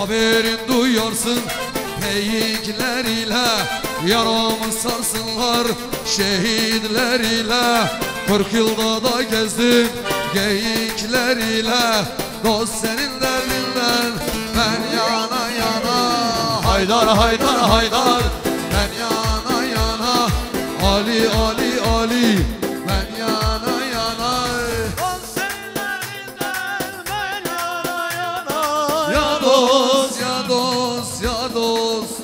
haberin duyarsın Peyikler ile yaramı sarsınlar şehitler ile 40 yılda da gezdim geyikler ile dost senin derdinden ben yana yana Haydar haydar haydar ben yana yana Ali Ali Ali ben yana yana Dost senin derdinden ben yana yana Ya dost ya dost ya dost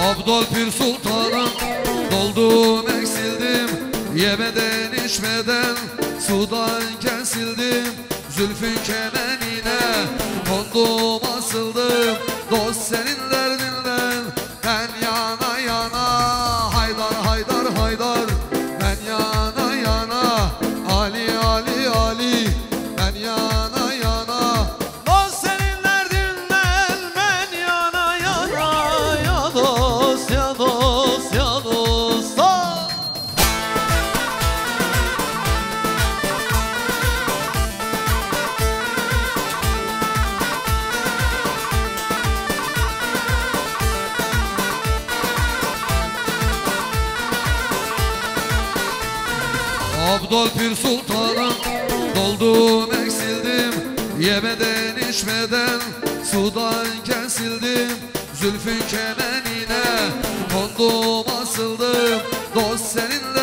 Abdülpir Sultan'ım doldum eksildim Yemeden içmeden sudan kesildim Zülfün kemenine kondum asıldım Dost senin derdinden ben yana yana Haydar haydar haydar ben yana yana Ali Ali Ali ben yana yana Dost senin derdinden ben yana yana Ya dost ya dost ya dost Abdülpir Sultan'ım doldum eksildim Yemeden içmeden sudan kesildim Zülfün kemenine kondum asıldım Dost senin